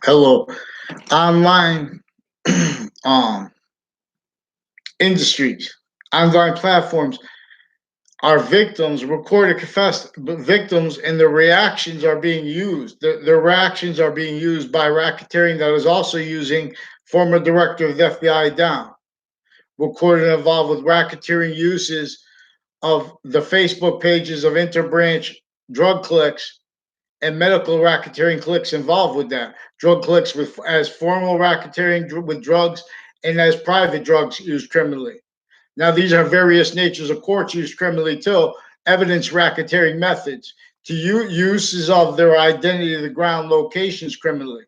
Hello. Online um industries, online platforms are victims, recorded confessed victims, and their reactions are being used. Their reactions are being used by racketeering that is also using former director of the FBI down. Recorded involved with racketeering uses of the Facebook pages of interbranch drug clicks and medical racketeering cliques involved with that. Drug cliques with as formal racketeering with drugs and as private drugs used criminally. Now, these are various natures of courts used criminally too. Evidence racketeering methods to uses of their identity, the ground locations criminally,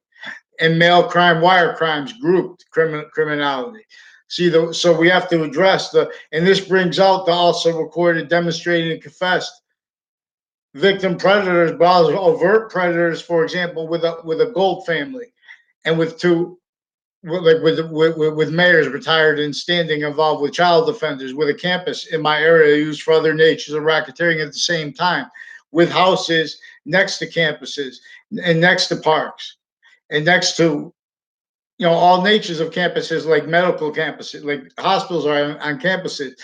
and mail crime, wire crimes, grouped criminality. So we have to address and this brings out the also recorded, demonstrated, and confessed victim predators, but also overt predators, for example, with a Gold family, and with two with mayors retired and standing involved with child offenders, with a campus in my area used for other natures of racketeering at the same time, with houses next to campuses and next to parks and next to all natures of campuses, like medical campuses, like hospitals are on campuses,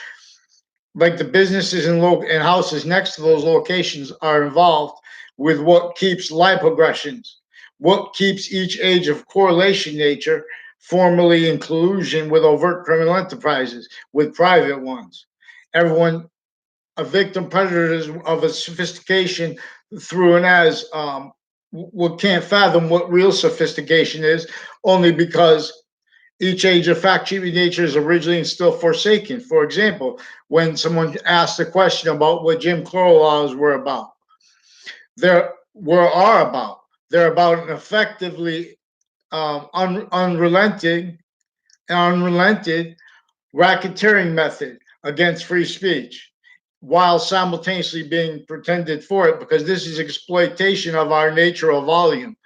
like the businesses and houses next to those locations are involved with what keeps lipoaggressions, what keeps each age of correlation nature formally in collusion with overt criminal enterprises, with private ones. Everyone, a victim predator of a sophistication through and as what can't fathom what real sophistication is, only because each age of fact-cheating nature is originally and still forsaken. For example, when someone asked a question about what Jim Crow laws were about, are about. They're about an effectively unrelented racketeering method against free speech, while simultaneously being pretended for it, because this is exploitation of our natural volume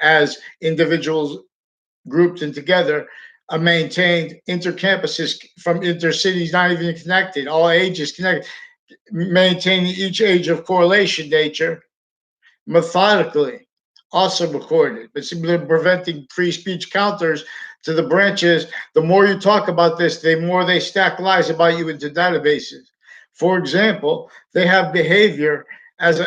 as individuals grouped and together, maintained intercampuses from intercities, not even connected, all ages connected, maintaining each age of correlation nature methodically, also recorded, but simply preventing free speech counters to the branches. The more you talk about this, the more they stack lies about you into databases. For example, they have behavior as a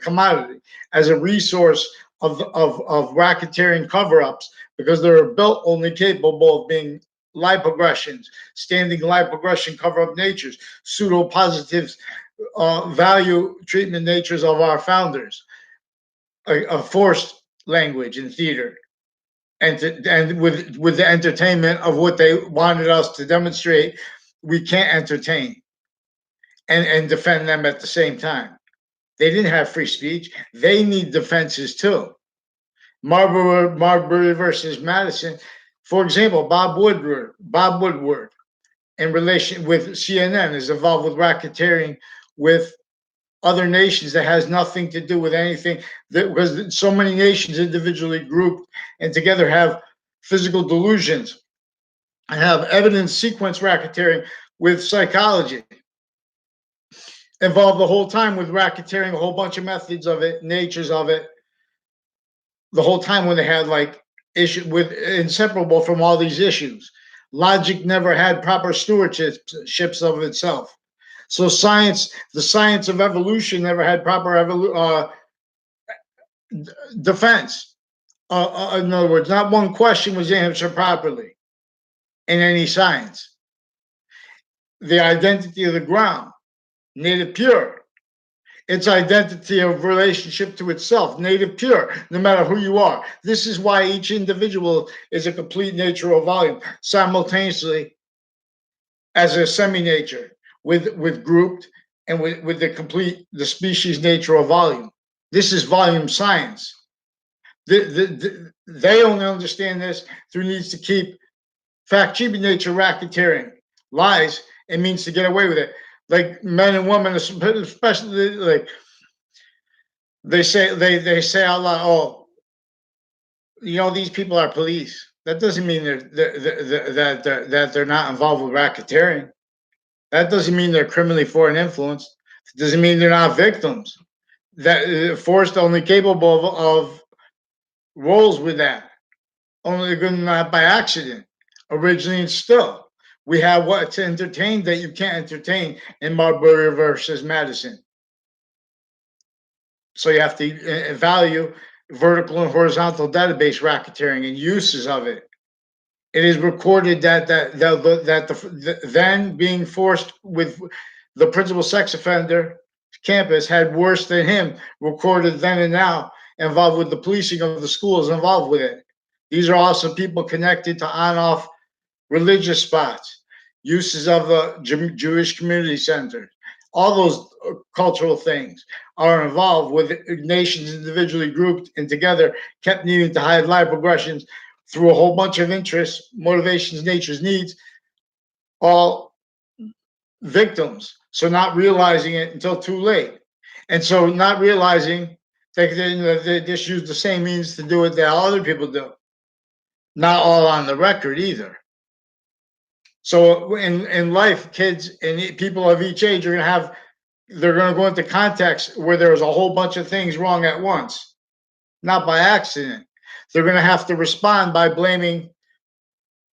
commodity, as a resource of racketeering cover-ups, because they're built only capable of being lipoaggressions, standing lipoaggression cover-up natures, pseudo-positives, value treatment natures of our founders, a forced language in theater, and with the entertainment of what they wanted us to demonstrate, we can't entertain and defend them at the same time. They didn't have free speech. They need defenses too. Marbury versus Madison, for example, Bob Woodward, in relation with CNN, is involved with racketeering with other nations that has nothing to do with anything, because so many nations individually grouped and together have physical delusions and have evidence sequence racketeering with psychology involved the whole time, with racketeering, a whole bunch of methods of it, natures of it, the whole time, when they had like issue with inseparable from all these issues. Logic never had proper stewardships of itself. So the science of evolution never had proper defense. In other words, not one question was answered properly in any science. The identity of the ground, native pure. Its identity of relationship to itself, native pure, no matter who you are. This is why each individual is a complete natural volume, simultaneously as a semi-nature, with grouped and with the species natural volume. This is volume science. They only understand this through needs to keep fact-cheating nature racketeering, lies, and means to get away with it. Like men and women, especially, like they say out loud, oh, these people are police. That doesn't mean that they're not involved with racketeering. That doesn't mean they're criminally foreign influenced. It doesn't mean they're not victims. That forced only capable of rolls with that, only good not by accident. Originally and still, we have what to entertain that you can't entertain in Marbury versus Madison. So you have to value vertical and horizontal database racketeering and uses of it. It is recorded that then being forced with the principal sex offender campus had worse than him recorded then and now involved with the policing of the schools involved with it. These are also people connected to on-off religious spots, uses of the Jewish community centers. All those cultural things are involved with nations individually grouped and together, kept needing to hide live progressions through a whole bunch of interests, motivations, nature's needs, all victims. So not realizing it until too late. And so not realizing they just use the same means to do it that other people do. Not all on the record either. So in life, kids and people of each age are going to have, they're going to go into contexts where there's a whole bunch of things wrong at once, not by accident. They're going to have to respond by blaming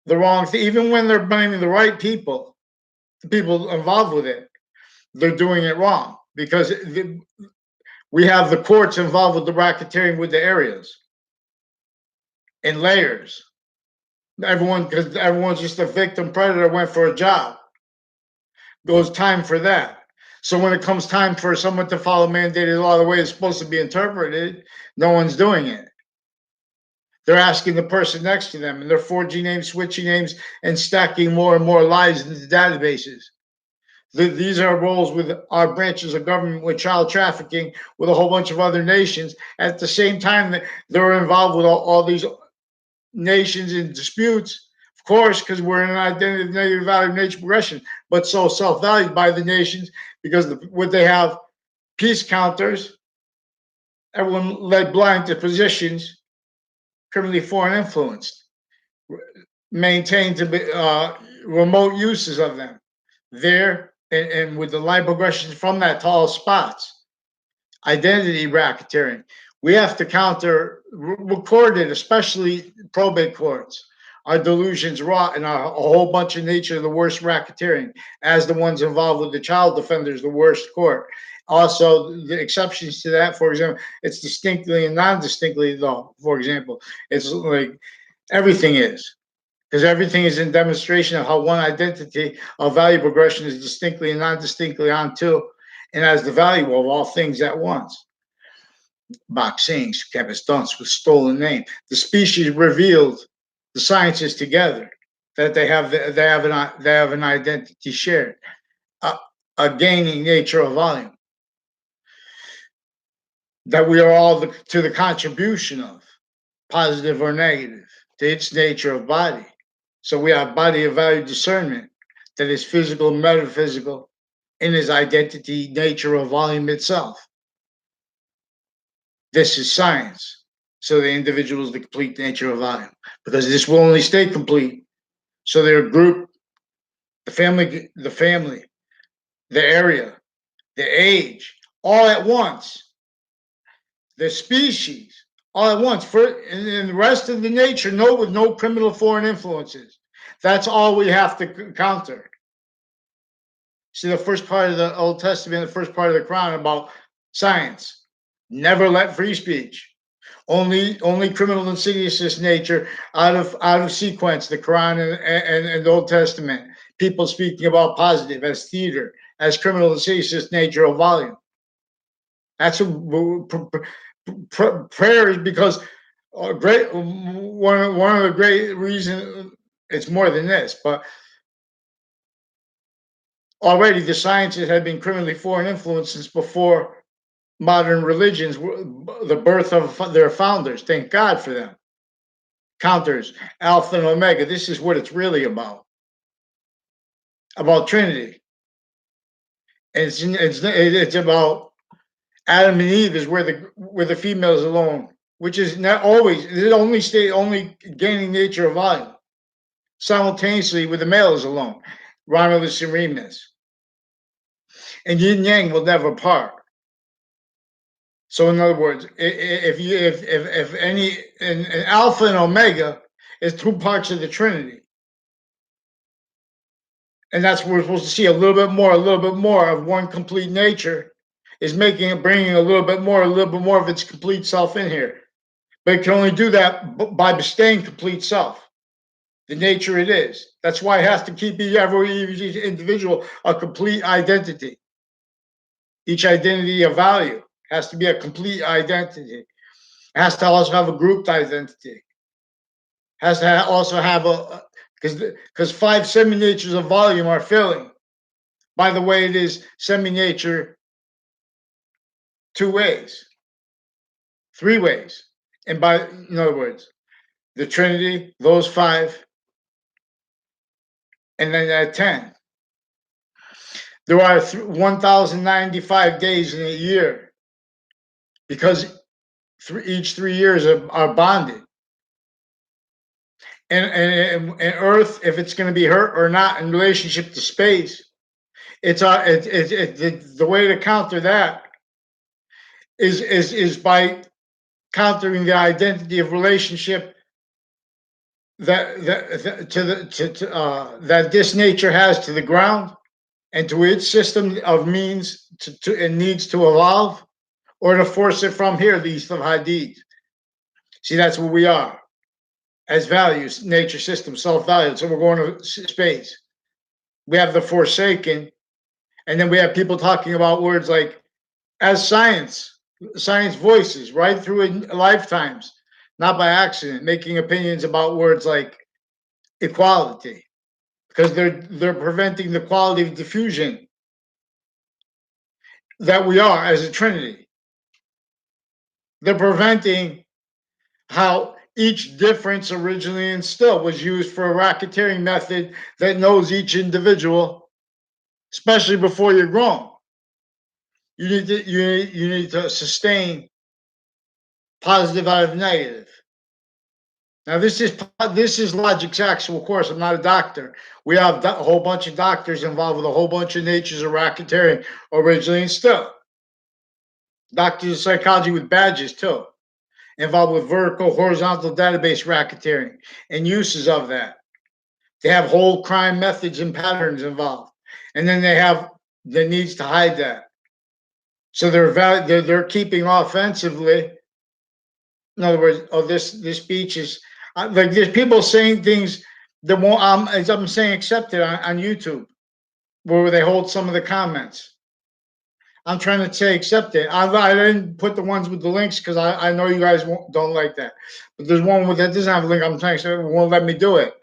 the wrong thing, even when they're blaming the right people, the people involved with it. They're doing it wrong because we have the courts involved with the racketeering with the areas in layers. Everyone, because everyone's just a victim predator went for a job. Goes time for that. So when it comes time for someone to follow mandated law the way it's supposed to be interpreted, no one's doing it. They're asking the person next to them, and they're forging names, switching names, and stacking more and more lies into the databases. These are roles with our branches of government with child trafficking, with a whole bunch of other nations. At the same time, that they're involved with all these nations in disputes, of course, because we're in an identity negative value nature progression, but so self-valued by the nations because what they have peace counters, everyone led blind to positions, criminally foreign influenced, maintained to be remote uses of them there, and with the line progressions from that tall spots, identity racketeering. We have to counter recorded, especially probate courts. Our delusions wrought and a whole bunch of nature, the worst racketeering, as the ones involved with the child defenders, the worst court. Also, the exceptions to that, for example, it's distinctly and non-distinctly though. For example, it's like everything is because everything is in demonstration of how one identity of value progression is distinctly and non-distinctly onto and as the value of all things at once. Boxings, stunts with stolen name. The species revealed the sciences together that they have an identity shared, a, a gaining nature of volume that we are all to the contribution of, positive or negative, to its nature of body. So we have body of value discernment that is physical, metaphysical, in its identity, nature of volume itself. This is science. So the individual is the complete nature of volume because this will only stay complete. So their group, the area, the age, all at once, the species, all at once. And the rest of the nature, no, with no criminal foreign influences. That's all we have to counter. See the first part of the Old Testament, the first part of the Quran about science. Never let free speech. Only criminal insidiousness nature out of sequence. The Quran and the Old Testament. People speaking about positive as theater, as criminal insidiousness nature of volume. That's prayer is because great one of the great reasons. It's more than this, but already the sciences had been criminally foreign influenced since before modern religions, the birth of their founders. Thank God for them. Counters, Alpha and Omega. This is what it's really about Trinity. It's about Adam and Eve is where the female is alone, which is not always, it only gaining nature of volume. Simultaneously with the male is alone. Romulus and Remus. And yin yang will never part. So in other words, if any an alpha and omega is two parts of the Trinity, and that's what we're supposed to see a little bit more of one complete nature is bringing a little bit more of its complete self in here. But it can only do that by staying complete self, the nature it is. That's why it has to keep each individual a complete identity. Each identity of value has to be a complete identity. It has to also have a grouped identity. Has to also have because 5 semi-natures of volume are failing. By the way, it is semi-nature 2 ways, 3 ways. And in other words, the Trinity, those 5, and then at 10. There are 1,095 days in a year because each 3 years are bonded. And Earth, if it's going to be hurt or not in relationship to space, the way to counter that is by countering the identity of relationship that this nature has to the ground and to its system of means and needs to evolve, or to force it from here, the East of Hadid. See, that's what we are as values, nature system, self-valued. So we're going to space. We have the Forsaken, and then we have people talking about words like as science voices right through lifetimes, not by accident, making opinions about words like equality, because they're preventing the quality of diffusion that we are as a Trinity. They're preventing how each difference originally instilled was used for a racketeering method that knows each individual, especially before you're grown. You need to sustain positive out of negative. Now this is Logic's actual course. I'm not a doctor. We have a whole bunch of doctors involved with a whole bunch of natures of racketeering originally instilled. Doctors of psychology with badges too, involved with vertical, horizontal database racketeering and uses of that. They have whole crime methods and patterns involved, and then they have the needs to hide that. So they're keeping offensively. In other words, this speech is like there's people saying things that won't. As I'm saying, accepted on YouTube, where they hold some of the comments. I'm trying to say accept it. I didn't put the ones with the links because I know you guys don't like that. But there's one that doesn't have a link. I'm trying to say it won't let me do it.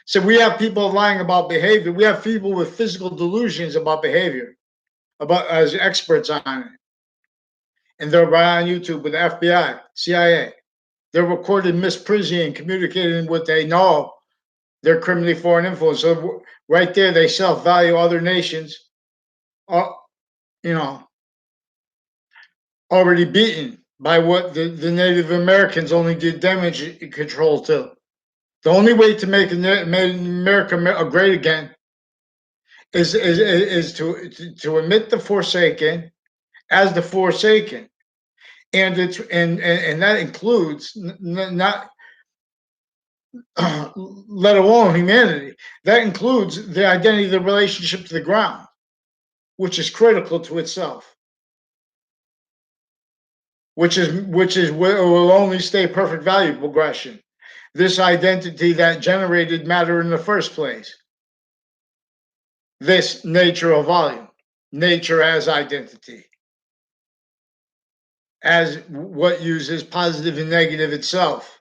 So we have people lying about behavior. We have people with physical delusions about behavior, about as experts on it. And they're right on YouTube with the FBI, CIA. They're recorded misprision, communicating what they know. They're criminally foreign influence. So right there, they self-value other nations. Already beaten by what the Native Americans only did damage control to. The only way to make America great again is to admit the Forsaken as the Forsaken, and that includes not let alone humanity. That includes the identity, the relationship to the ground, which is critical to itself. Which will only stay perfect value progression. This identity that generated matter in the first place. This nature of volume, nature as identity, as what uses positive and negative itself,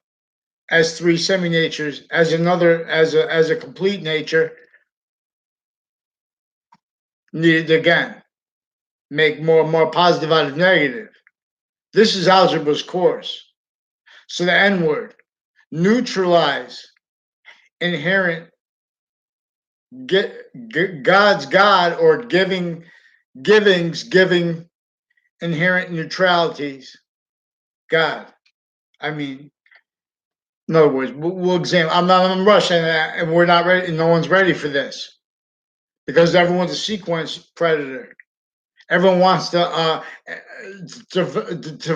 as 3 semi-natures, as a complete nature, needed again, make more and more positive out of negative. This is algebra's course. So the N word, neutralize inherent God's God or giving inherent neutralities. God. I mean, in other words, we'll examine. I'm rushing that, and we're not ready. No one's ready for this because everyone's a sequence predator. Everyone wants to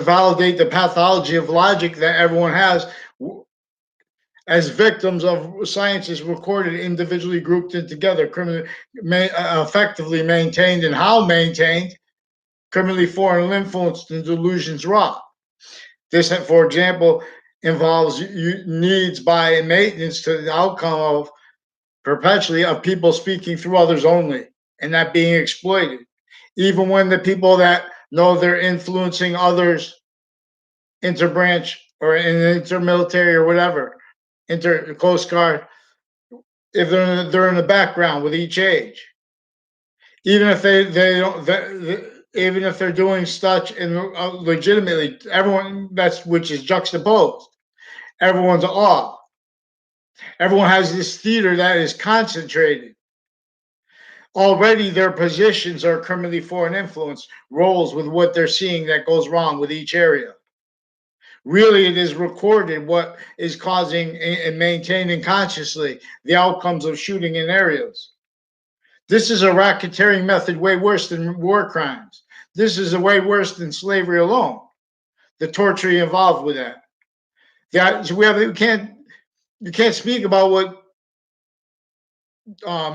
validate the pathology of logic that everyone has as victims of sciences recorded, individually grouped in together, criminally effectively maintained, and how maintained, criminally foreign influenced and delusions wrought. This, for example, involves needs by and maintenance to the outcome of perpetually of people speaking through others only and that being exploited. Even when the people that know they're influencing others interbranch or in intermilitary or whatever, inter Coast Guard, if they're in the background with each age, even if they don't, even if they're doing such and legitimately, everyone that's which is juxtaposed. Everyone's awe. Everyone has this theater that is concentrated. Already their positions are criminally foreign influence roles with what they're seeing that goes wrong with each area. Really, it is recorded what is causing and maintaining consciously the outcomes of shooting in areas. This is a racketeering method way worse than war crimes. This is a way worse than slavery alone. The torture involved with that. So you can't speak about what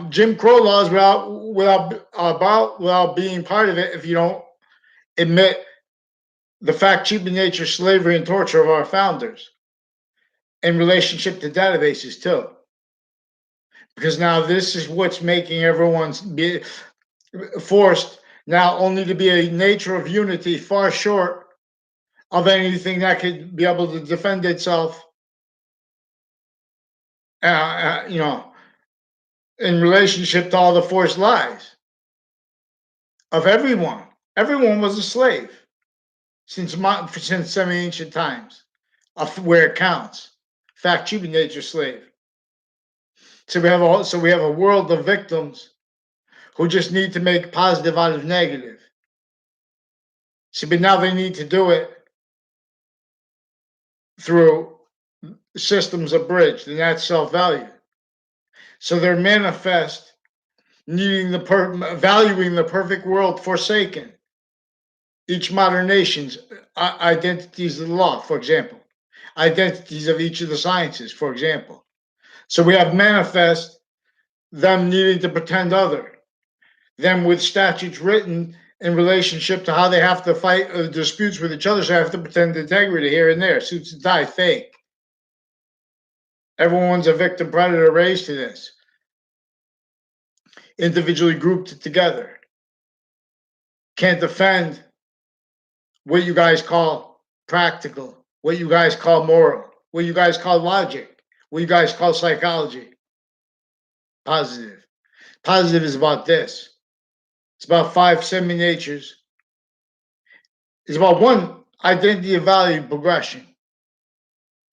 Jim Crow laws without being part of it if you don't admit the fact, cheap nature, slavery, and torture of our founders in relationship to databases too. Because now this is what's making everyone be forced now only to be a nature of unity far short of anything that could be able to defend itself, you know, in relationship to all the forced lies of everyone. Everyone was a slave since semi-ancient times, where it counts. Fact, human nature, slave. So we have a world of victims who just need to make positive out of negative. See, but now they need to do it through systems abridged, and that's self-value. So they're manifest needing valuing the perfect world forsaken. Each modern nation's identities of the law, for example, identities of each of the sciences, for example. So we have manifest them needing to pretend other, them with statutes written in relationship to how they have to fight disputes with each other, so they have to pretend integrity here and there, suits and tie, fake. Everyone's a victim predator raised to this, individually grouped together. Can't defend what you guys call practical, what you guys call moral, what you guys call logic, what you guys call psychology. Positive. Positive is about this. It's about 5 semi-natures. It's about one identity of value progression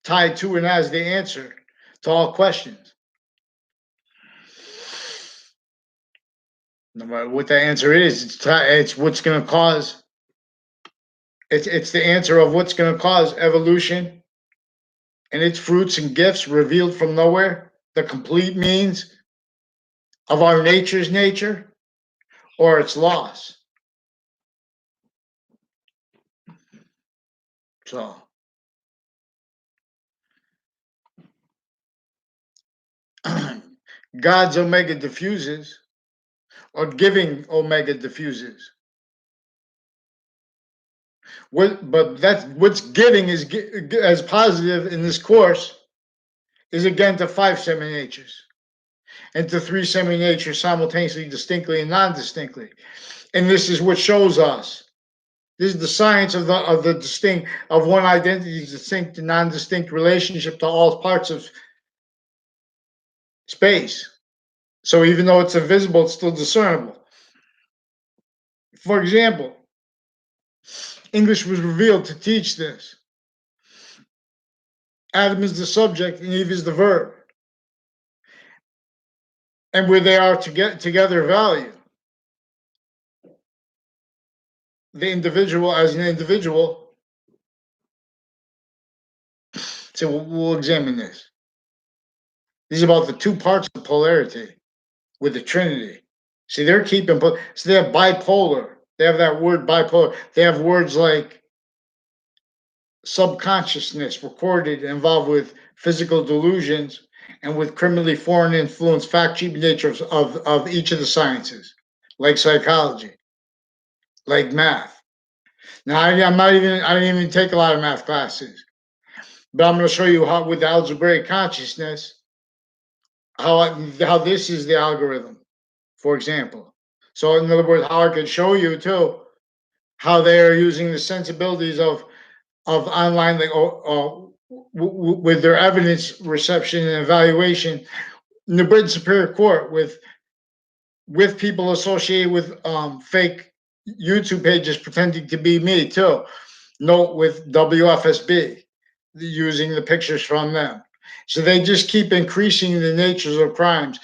tied to and as the answer to all questions. No matter what the answer is, it's what's going to cause. It's the answer of what's going to cause evolution and its fruits and gifts revealed from nowhere. The complete means of our nature's nature, or its loss. So God's omega diffuses, or giving omega diffuses. But that's what's giving is as positive in this course is again to 5 semi-natures and to 3 semi-natures simultaneously, distinctly and non-distinctly. And this is what shows us. This is the science of the distinct of one identity's distinct and non-distinct relationship to all parts of space. So even though it's invisible, it's still discernible. For example, English was revealed to teach this. Adam is the subject and Eve is the verb. And where they are to get together value. The individual as an individual. So we'll examine this. This is about the 2 parts of polarity with the Trinity. See, they're keeping, so they're bipolar. They have that word bipolar. They have words like subconsciousness recorded involved with physical delusions and with criminally foreign influence fact sheet nature of each of the sciences, like psychology, like math. Now I didn't even take a lot of math classes, but I'm going to show you how with algebraic consciousness how this is the algorithm, for example. So in other words, how I could show you too how they are using the sensibilities of online like with their evidence reception and evaluation in the Britain Superior Court with people associated with fake YouTube pages pretending to be me too. Note with WFSB using the pictures from them. So they just keep increasing the natures of crimes.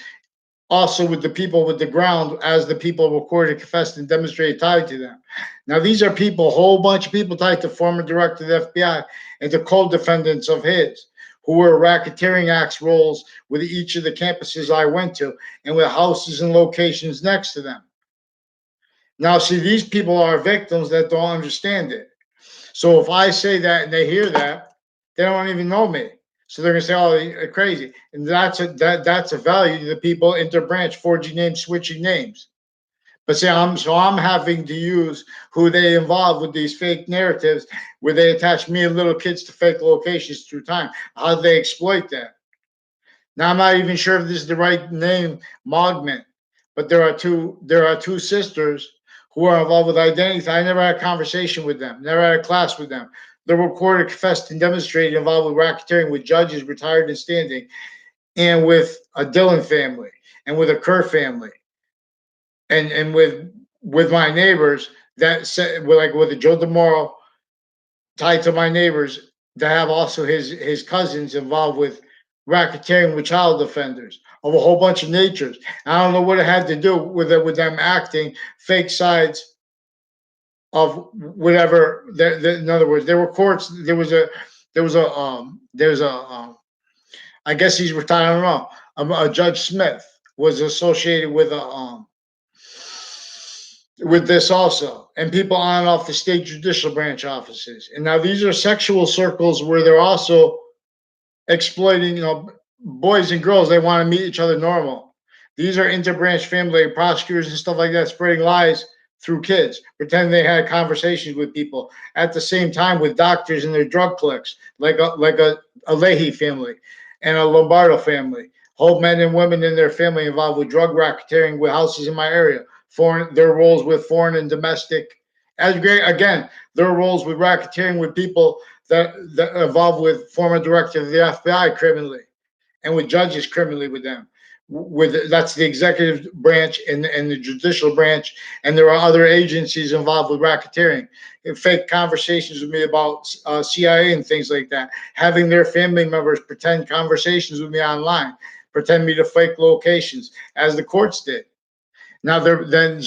Also with the people with the ground as the people recorded, confessed, and demonstrated tied to them. Now these are people, a whole bunch of people tied to former director of the FBI and to co-defendants of his, who were racketeering acts roles with each of the campuses I went to and with houses and locations next to them. Now, see, these people are victims that don't understand it. So if I say that and they hear that, they don't even know me. So they're gonna say, "Oh, you're crazy," and that's a value to the people interbranch forging names, switching names. But see, I'm having to use who they involve with these fake narratives, where they attach me and little kids to fake locations through time. How do they exploit that? Now I'm not even sure if this is the right name, Mogment, but there are two sisters who are involved with identity. I never had a conversation with them, never had a class with them. They're recorded, confessed, and demonstrated involved with racketeering with judges retired and standing, and with a Dillon family, and with a Kerr family, and with my neighbors that said, with a Joe DeMoro tied to my neighbors that have also his cousins involved with racketeering with child offenders of a whole bunch of natures. I don't know what it had to do with it, with them acting fake sides of whatever. In other words, there were courts. There's a I guess he's retired. I don't know. A Judge Smith was associated with this also, and people on and off the state judicial branch offices. And now these are sexual circles where they're also exploiting, boys and girls. They want to meet each other normal. These are interbranch family prosecutors and stuff like that, spreading lies through kids, pretending they had conversations with people at the same time with doctors in their drug cliques, like a Leahy family and a Lombardo family. Whole men and women in their family involved with drug racketeering with houses in my area. Their roles with foreign and domestic. As great again, their roles with racketeering with people that involved with former director of the FBI criminally, and with judges criminally with them. That's the executive branch and the judicial branch, and there are other agencies involved with racketeering. Fake conversations with me about CIA and things like that. Having their family members pretend conversations with me online, pretend me to fake locations, as the courts did. Now they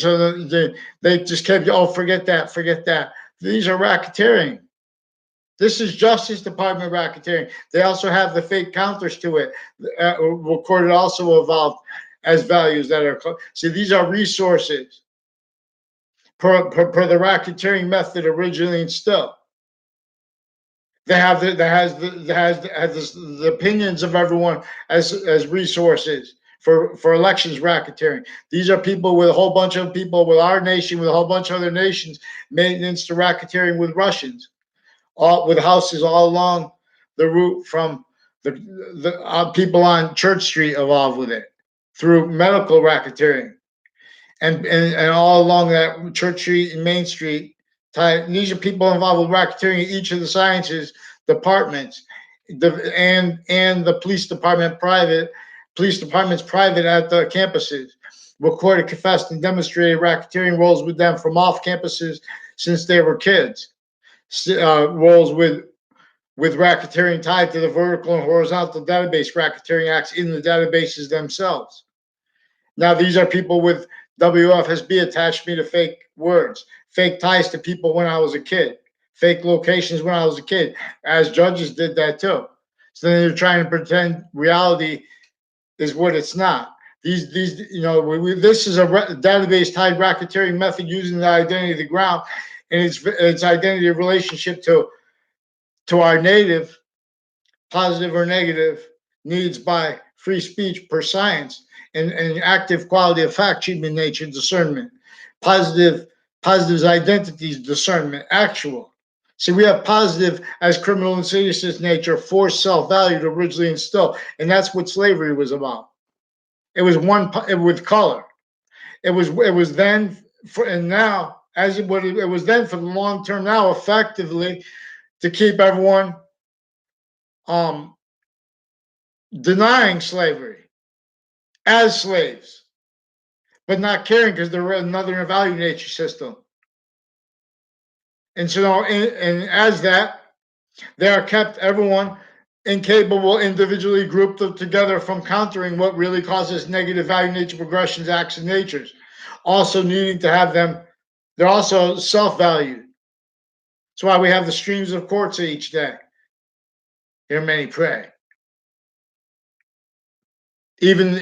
just kept, oh, forget that, forget that. These are racketeering. This is Justice Department racketeering. They also have the fake counters to it, recorded also evolved as values that are. See, these are resources per the racketeering method originally instilled. They have the opinions of everyone as resources for elections racketeering. These are people with a whole bunch of people with our nation, with a whole bunch of other nations, maintenance to racketeering with Russians, all with houses all along the route from the people on Church Street involved with it through medical racketeering and all along that Church Street and Main Street. These are people involved with racketeering in each of the sciences departments, and the police departments private at the campuses. Recorded, confessed, and demonstrated racketeering roles with them from off campuses since they were kids. Roles with racketeering tied to the vertical and horizontal database racketeering acts in the databases themselves. Now, these are people with WFSB attached me to fake words, fake ties to people when I was a kid, fake locations when I was a kid, as judges did that too. So then they're trying to pretend reality is what it's not. This is a database tied racketeering method using the identity of the ground and its identity relationship to our native, positive or negative, needs by free speech per science and active quality of fact, treatment, nature, discernment, positive, positives, identities, discernment, actual. See, we have positive as criminal insidiousness nature, forced self-value to originally instill, and that's what slavery was about. It was one with color. It was then for, and now as it was then for the long term. Now, effectively, to keep everyone um, denying slavery as slaves, but not caring because they're another value nature system. And so, and as that, they are kept everyone incapable, individually grouped together from countering what really causes negative value nature progressions, acts, and natures. Also needing to have them, they're also self-valued. That's why we have the streams of quartz each day. Hear many pray. Even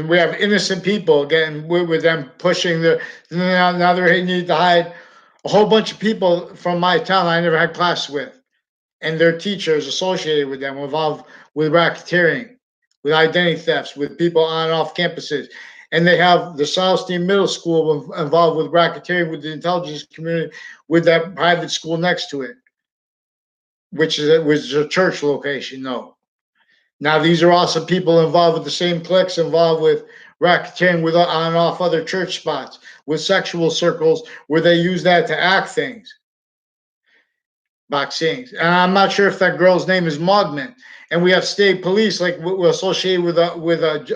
we have innocent people getting with them pushing now they need to hide a whole bunch of people from my town I never had class with, and their teachers associated with them involved with racketeering, with identity thefts, with people on and off campuses. And they have the Southstein Middle School involved with racketeering with the intelligence community, with that private school next to it, which is a church location. No. Now, these are also people involved with the same cliques, involved with racketeering with on and off other church spots, with sexual circles where they use that to act things, boxings. And I'm not sure if that girl's name is Mogman. And we have state police like we're associated with an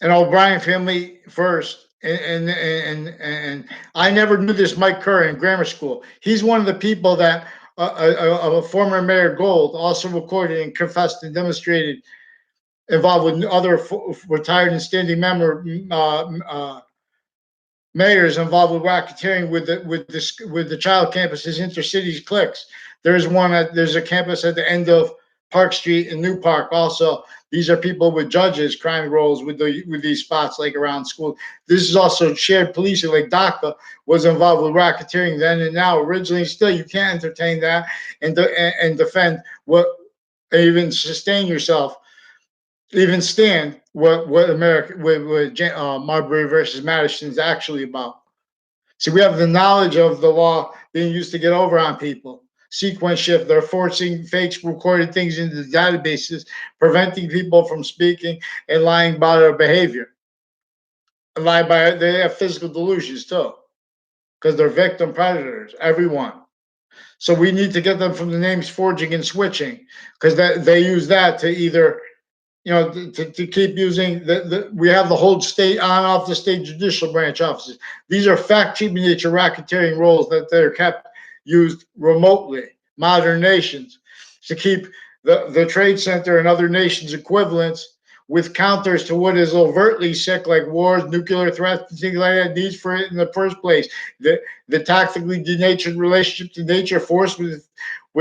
O'Brien family first. And I never knew this Mike Kerr in grammar school. He's one of the people that a former Mayor Gold also recorded and confessed and demonstrated involved with other retired and standing member mayors involved with racketeering with the child campuses, intercities cliques. There's a campus at the end of Park Street in New Park. Also, these are people with judges, crime roles with these spots like around school. This is also shared policing, like DACA was involved with racketeering then and now. Originally, still you can't entertain that and defend what, even sustain yourself, even stand what America with Marbury versus Madison is actually about. See, we have the knowledge of the law being used to get over on people. Sequence shift, they're forcing fakes, recorded things into the databases, preventing people from speaking and lying about their behavior. They have physical delusions too, because they're victim predators, everyone. So we need to get them from the names forging and switching, because they use that to either to keep using we have the whole state on off the state judicial branch offices. These are fact treatment nature racketeering roles that they're kept used remotely. Modern nations to keep the trade center and other nations equivalents with counters to what is overtly sick, like wars, nuclear threats, and things like that, needs for it in the first place. The tactically denatured relationship to nature, forced with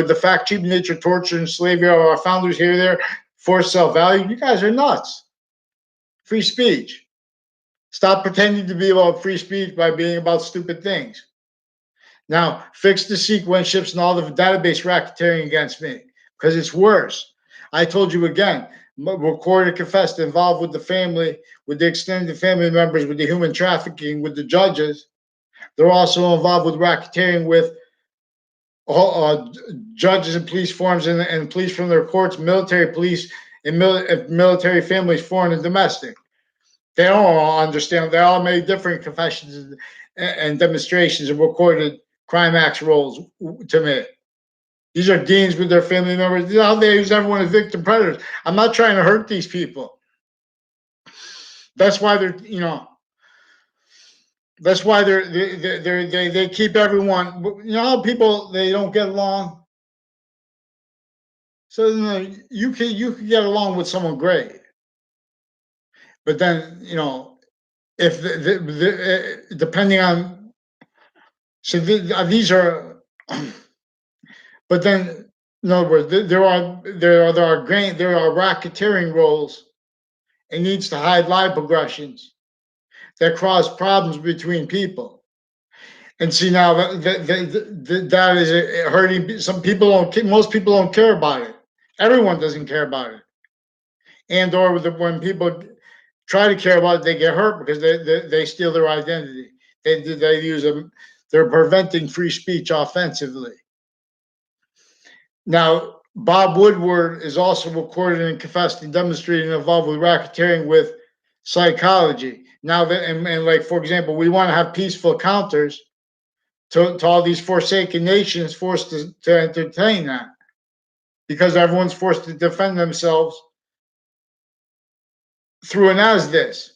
the fact treatment nature, torture, and slavery of our founders here, there, forced self-value. You guys are nuts. Free speech. Stop pretending to be about free speech by being about stupid things. Now, fix the sequence shifts and all the database racketeering against me, because it's worse. I told you again, recorded, confessed, involved with the family, with the extended family members, with the human trafficking, with the judges. They're also involved with racketeering with judges and police forms and police from their courts, military police, and military families, foreign and domestic. They don't all understand. They all made different confessions and demonstrations and recorded crime acts roles to me. These are deans with their family members. You know how they use everyone as victim predators. I'm not trying to hurt these people. That's why they keep everyone. You know how people, they don't get along. So you can get along with someone great, but then if depending on, so these are, but then in other words, there are racketeering roles It needs to hide lie progressions that cause problems between people. And see now that is hurting. Some people don't. Most people don't care about it. Everyone doesn't care about it. And or when people try to care about it, they get hurt because they steal their identity. They use them. They're preventing free speech offensively. Now, Bob Woodward is also recorded and confessed and demonstrated involved with racketeering with psychology. Now that and like for example, we want to have peaceful counters to all these forsaken nations forced to entertain that because everyone's forced to defend themselves through an as this.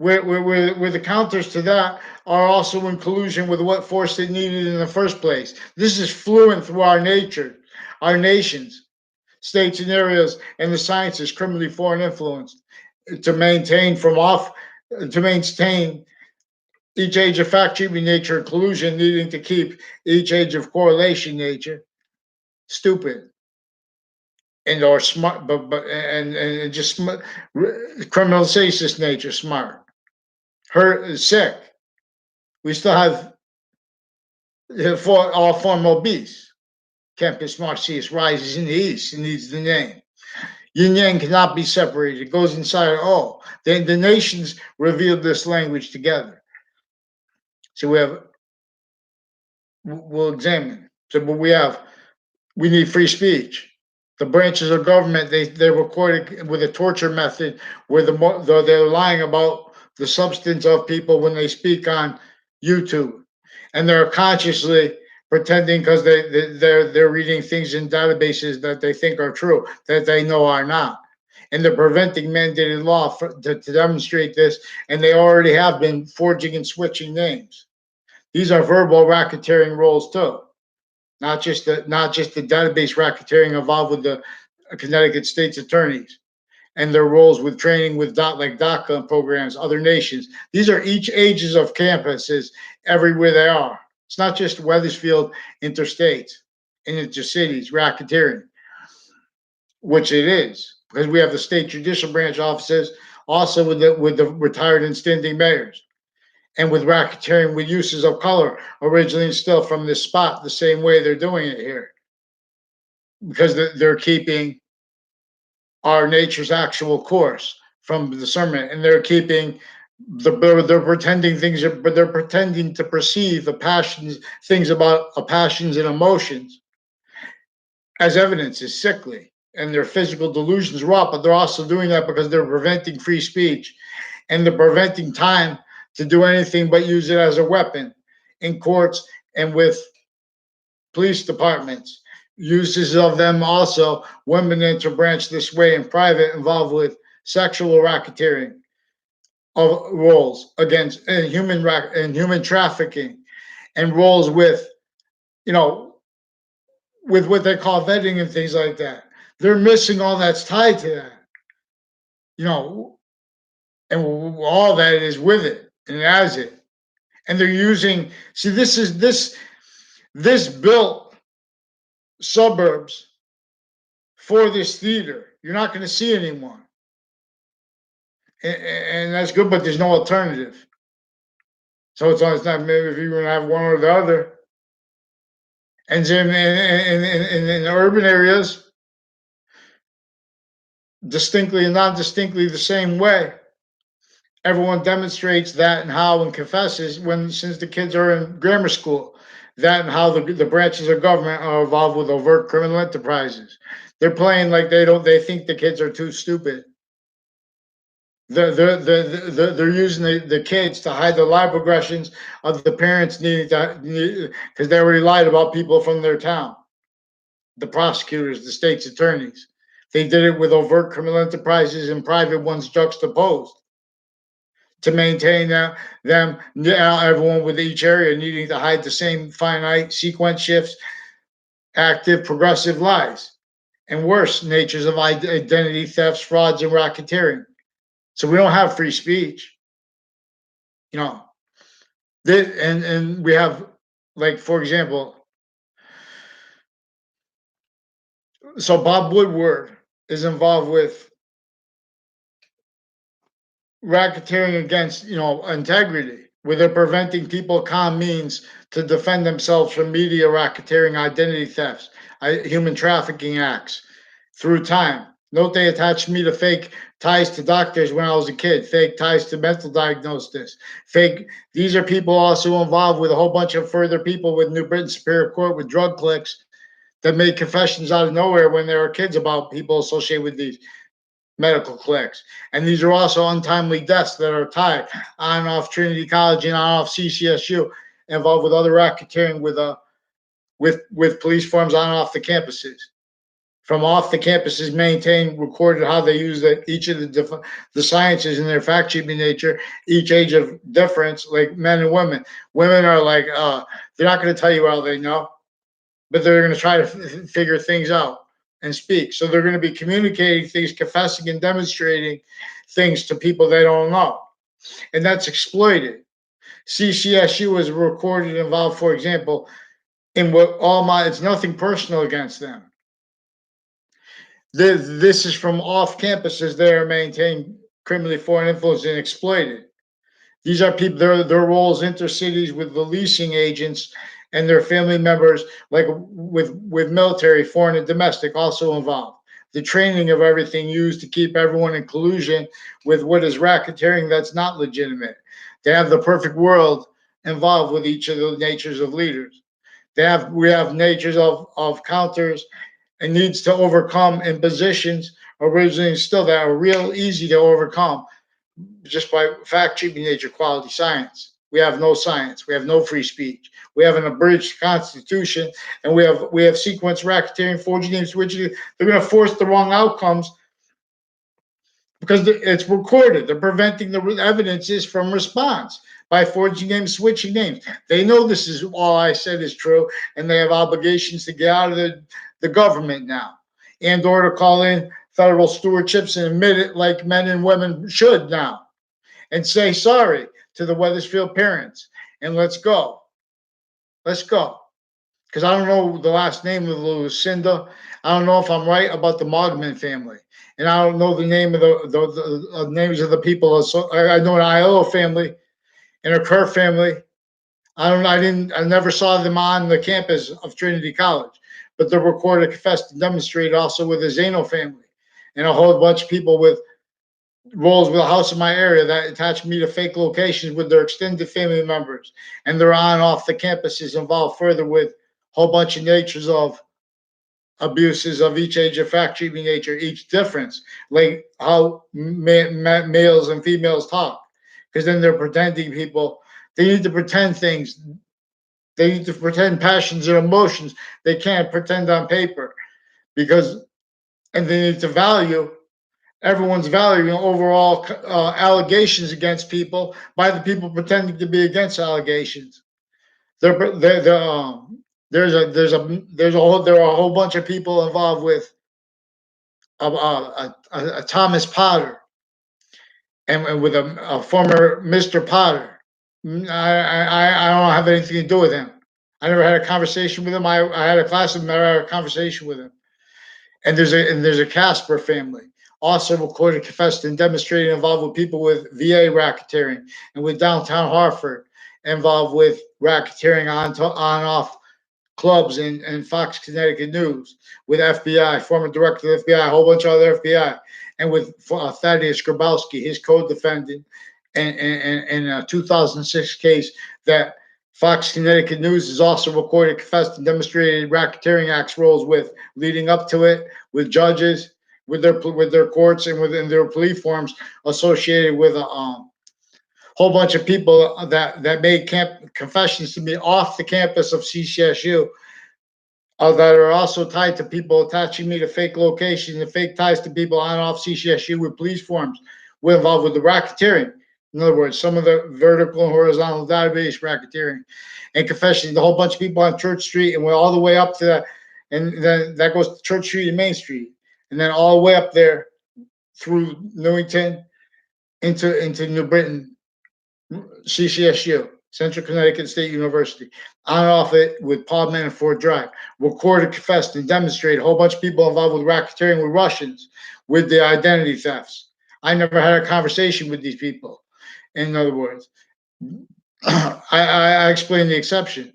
Where the counters to that are also in collusion with what force it needed in the first place. This is fluent through our nature, our nations, states and areas, and the sciences criminally foreign influence to maintain from off to maintain each age of fact treatment nature and collusion needing to keep each age of correlation nature stupid and or smart and just criminalization nature smart her sick. We still have for all form obese. Campus Marcius rises in the east and needs the name. Yin Yang cannot be separated. It goes inside all. The nations revealed this language together. So we'll examine. So but we need free speech. The branches of government they recorded with a torture method where they're lying about the substance of people when they speak on YouTube, and they're consciously pretending because they're reading things in databases that they think are true that they know are not, and they're preventing mandated law to demonstrate this, and they already have been forging and switching names. These are verbal racketeering roles too, not just the database racketeering involved with the Connecticut state's attorneys and their roles with training with like DACA programs, other nations. These are each ages of campuses everywhere they are. It's not just Weathersfield interstate and intercities racketeering, which it is because we have the state judicial branch offices also with the retired and standing mayors and with racketeering with uses of color originally still from this spot the same way they're doing it here because they're keeping our nature's actual course from discernment, and they're keeping they're pretending things, but they're pretending to perceive the passions, things about passions and emotions as evidence is sickly, and their physical delusions are up. But they're also doing that because they're preventing free speech, and they're preventing time to do anything but use it as a weapon in courts and with police departments. Uses of them also, women interbranch this way in private, involved with sexual racketeering of roles against and human trafficking, and roles with, you know, with what they call vetting and things like that. They're missing all that's tied to that, you know, and all that is with it and as it. And they're using, see, this built suburbs for this theater. You're not going to see anyone. And that's good, but there's no alternative. So it's not maybe if you're going to have one or the other. And then in urban areas, distinctly and non distinctly the same way. Everyone demonstrates that and how and confesses when since the kids are in grammar school, that and how the branches of government are involved with overt criminal enterprises. They're playing like they think the kids are too stupid. They're using the kids to hide the lie progressions of the parents needing to because they already lied about people from their town. The prosecutors, the state's attorneys. They did it with overt criminal enterprises and private ones juxtaposed to maintain them everyone with each area needing to hide the same finite sequence shifts, active progressive lies, and worse natures of identity thefts, frauds, and racketeering. So we don't have free speech, you know. And we have, like for example, so Bob Woodward is involved with racketeering against, integrity, where they're preventing people calm means to defend themselves from media racketeering, identity thefts, human trafficking acts through time. Note they attached me to fake ties to doctors when I was a kid, fake ties to mental diagnosis, fake. These are people also involved with a whole bunch of further people with New Britain Superior Court with drug clicks that made confessions out of nowhere when they were kids about people associated with these medical clinics. And these are also untimely deaths that are tied on and off Trinity College and on and off CCSU, involved with other racketeering with police forms on and off the campuses. From off the campuses, maintained, recorded how they use each of the sciences in their fact sheeting nature, each age of difference, like men and women. Women are like, they're not going to tell you all they know, but they're going to try to figure things out and speak. So they're going to be communicating things, confessing and demonstrating things to people they don't know. And that's exploited. CCSU is recorded involved, for example, in what it's nothing personal against them. This is from off campuses. They are maintained criminally foreign influence and exploited. These are people, their roles intercities with the leasing agents and their family members, like with military, foreign and domestic, also involved. The training of everything used to keep everyone in collusion with what is racketeering that's not legitimate. They have the perfect world involved with each of the natures of leaders. We have natures of counters and needs to overcome in positions originally still that are real easy to overcome just by fact sheeting nature, quality science. We have no science. We have no free speech. We have an abridged constitution, and we have sequence racketeering, forging names, switching. They're going to force the wrong outcomes because it's recorded. They're preventing the evidences from response by forging names, switching names. They know this is all I said is true, and they have obligations to get out of the government now, and or to call in federal stewardships and admit it like men and women should now, and say sorry to the Weathersfield parents, and let's go. Let's go. Because I don't know the last name of Lucinda. I don't know if I'm right about the Mogman family. And I don't know the name of the names of the people. So I know an Aiello family and a Kerr family. I never saw them on the campus of Trinity College, but they're recorded, confessed, and demonstrated also with the Zano family and a whole bunch of people with roles with a house in my area that attach me to fake locations with their extended family members, and they're on and off the campuses involved further with a whole bunch of natures of abuses of each age of fact treating nature, each difference, like how males and females talk, because then they're pretending people. They need to pretend things. They need to pretend passions and emotions. They can't pretend on paper because, and they need to value everyone's valuing overall allegations against people by the people pretending to be against allegations. They're there are a whole bunch of people involved with a Thomas Potter and with a former Mr. Potter. I don't have anything to do with him. I never had a conversation with him. I had a class with him. I never had a conversation with him. And there's a Casper family, also recorded, confessed, and demonstrated involved with people with VA racketeering and with downtown Hartford, involved with racketeering on off clubs and Fox Connecticut News, with FBI, former director of the FBI, a whole bunch of other FBI, and with Thaddeus Grabowski, his co-defendant, in a 2006 case that Fox Connecticut News has also recorded, confessed, and demonstrated racketeering acts roles with, leading up to it, with judges, with their courts, and within their plea forms associated with a whole bunch of people that made confessions to me off the campus of CCSU, that are also tied to people attaching me to fake locations and fake ties to people on and off CCSU with police forms. We're involved with the racketeering. In other words, some of the vertical and horizontal database racketeering and confessions. The whole bunch of people on Church Street, and we're all the way up to that, and then that goes to Church Street and Main Street, and then all the way up there through Newington into New Britain, CCSU, Central Connecticut State University, on and off it with Paul Manafort Drive, recorded, confessed, and demonstrated a whole bunch of people involved with racketeering with Russians, with the identity thefts, I never had a conversation with these people. In other words, I explained the exception.